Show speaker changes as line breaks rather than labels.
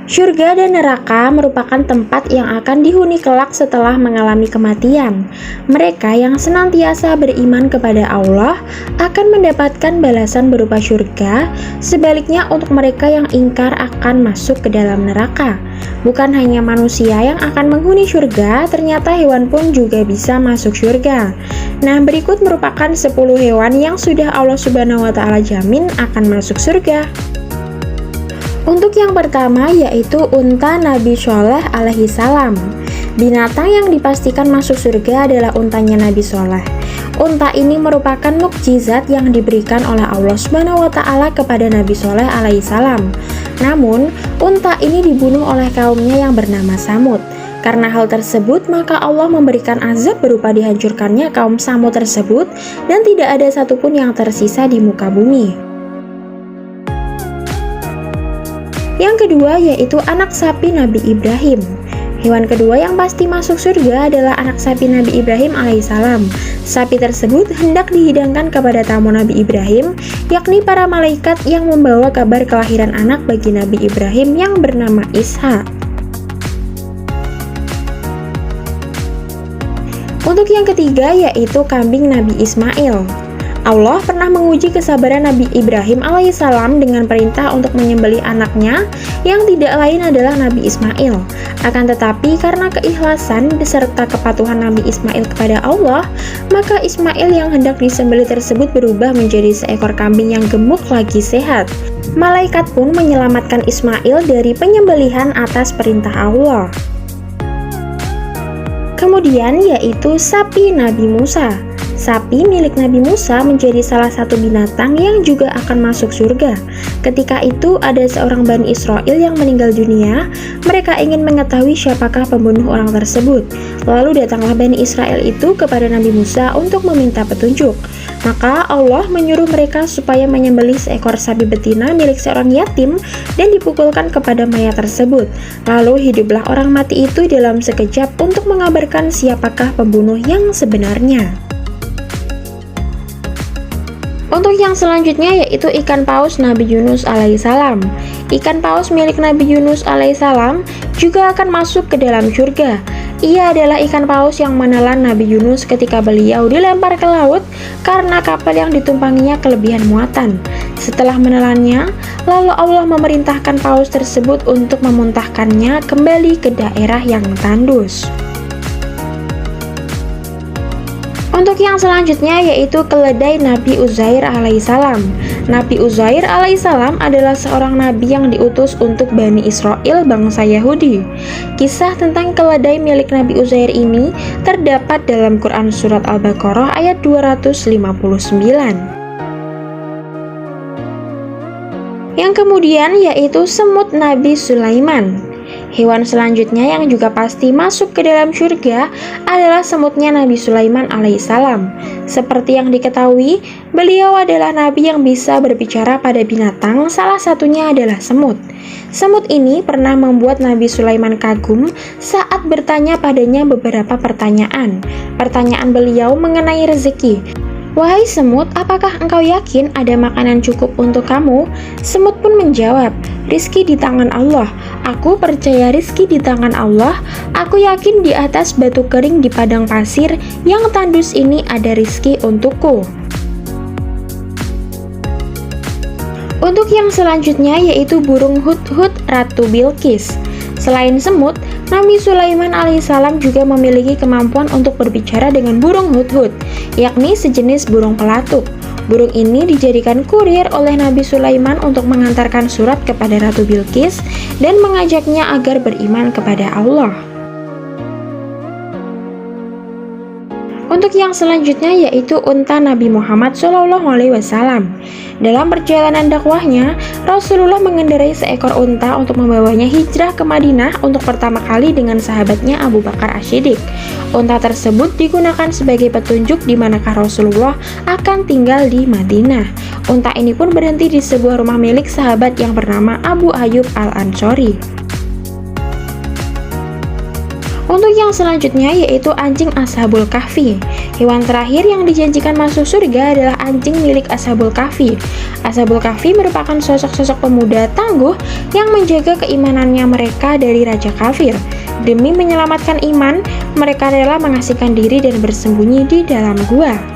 Syurga dan neraka merupakan tempat yang akan dihuni kelak setelah mengalami kematian. Mereka yang senantiasa beriman kepada Allah akan mendapatkan balasan berupa syurga, sebaliknya untuk mereka yang ingkar akan masuk ke dalam neraka. Bukan hanya manusia yang akan menghuni syurga, ternyata hewan pun juga bisa masuk syurga. Nah, berikut merupakan 10 hewan yang sudah Allah Subhanahu wa Ta'ala jamin akan masuk surga. Untuk yang pertama yaitu unta Nabi Sholeh alaihi salam. Binatang yang dipastikan masuk surga adalah untanya Nabi Sholeh. Unta ini merupakan mukjizat yang diberikan oleh Allah Subhanahu wa Ta'ala kepada Nabi Sholeh alaihi salam. Namun, unta ini dibunuh oleh kaumnya yang bernama Samud. Karena hal tersebut, maka Allah memberikan azab berupa dihancurkannya kaum Samud tersebut dan tidak ada satupun yang tersisa di muka bumi. Yang kedua yaitu anak sapi Nabi Ibrahim. Hewan kedua yang pasti masuk surga adalah anak sapi Nabi Ibrahim alaihissalam. Sapi tersebut hendak dihidangkan kepada tamu Nabi Ibrahim, yakni para malaikat yang membawa kabar kelahiran anak bagi Nabi Ibrahim yang bernama Ishak. Untuk yang ketiga yaitu kambing Nabi Ismail. Allah pernah menguji kesabaran Nabi Ibrahim alaihissalam dengan perintah untuk menyembelih anaknya yang tidak lain adalah Nabi Ismail. Akan tetapi karena keikhlasan beserta kepatuhan Nabi Ismail kepada Allah, maka Ismail yang hendak disembelih tersebut berubah menjadi seekor kambing yang gemuk lagi sehat. Malaikat pun menyelamatkan Ismail dari penyembelihan atas perintah Allah. Kemudian yaitu sapi Nabi Musa. Sapi milik Nabi Musa menjadi salah satu binatang yang juga akan masuk surga. Ketika itu ada seorang Bani Israel yang meninggal dunia. Mereka ingin mengetahui siapakah pembunuh orang tersebut. Lalu datanglah Bani Israel itu kepada Nabi Musa untuk meminta petunjuk. Maka Allah menyuruh mereka supaya menyembelih seekor sapi betina milik seorang yatim dan dipukulkan kepada mayat tersebut. Lalu hiduplah orang mati itu dalam sekejap untuk mengabarkan siapakah pembunuh yang sebenarnya. Untuk yang selanjutnya yaitu ikan paus Nabi Yunus alaihissalam. Ikan paus milik Nabi Yunus alaihissalam juga akan masuk ke dalam surga. Ia adalah ikan paus yang menelan Nabi Yunus ketika beliau dilempar ke laut karena kapal yang ditumpanginya kelebihan muatan. Setelah menelannya, lalu Allah memerintahkan paus tersebut untuk memuntahkannya kembali ke daerah yang tandus. Untuk yang selanjutnya yaitu keledai Nabi Uzair alaihissalam. Nabi Uzair alaihissalam adalah seorang nabi yang diutus untuk Bani Israel bangsa Yahudi. Kisah tentang keledai milik Nabi Uzair ini terdapat dalam Quran Surat Al-Baqarah ayat 259. Yang kemudian yaitu semut Nabi Sulaiman. Hewan selanjutnya yang juga pasti masuk ke dalam surga adalah semutnya Nabi Sulaiman alaihissalam. Seperti yang diketahui, beliau adalah nabi yang bisa berbicara pada binatang, salah satunya adalah semut. Semut ini pernah membuat Nabi Sulaiman kagum saat bertanya padanya beberapa pertanyaan. Pertanyaan beliau mengenai rezeki. Wahai semut, apakah engkau yakin ada makanan cukup untuk kamu? Semut pun menjawab, rizki di tangan Allah. Aku percaya rizki di tangan Allah. Aku yakin di atas batu kering di padang pasir yang tandus ini ada rizki untukku. Untuk yang selanjutnya yaitu burung hudhud Ratu Bilqis. Selain semut, Nabi Sulaiman alaihissalam juga memiliki kemampuan untuk berbicara dengan burung hudhud, yakni sejenis burung pelatuk. Burung ini dijadikan kurir oleh Nabi Sulaiman untuk mengantarkan surat kepada Ratu Bilqis dan mengajaknya agar beriman kepada Allah. Untuk yang selanjutnya yaitu unta Nabi Muhammad SAW. Dalam perjalanan dakwahnya, Rasulullah mengendarai seekor unta untuk membawanya hijrah ke Madinah untuk pertama kali dengan sahabatnya Abu Bakar As-Siddiq. Unta tersebut digunakan sebagai petunjuk di manakah Rasulullah akan tinggal di Madinah. Unta ini pun berhenti di sebuah rumah milik sahabat yang bernama Abu Ayyub Al-Ansori. Untuk yang selanjutnya yaitu anjing Ashabul Kahfi. Hewan terakhir yang dijanjikan masuk surga adalah anjing milik Ashabul Kahfi. Ashabul Kahfi merupakan sosok-sosok pemuda tangguh yang menjaga keimanannya mereka dari raja kafir. Demi menyelamatkan iman, mereka rela mengasingkan diri dan bersembunyi di dalam gua.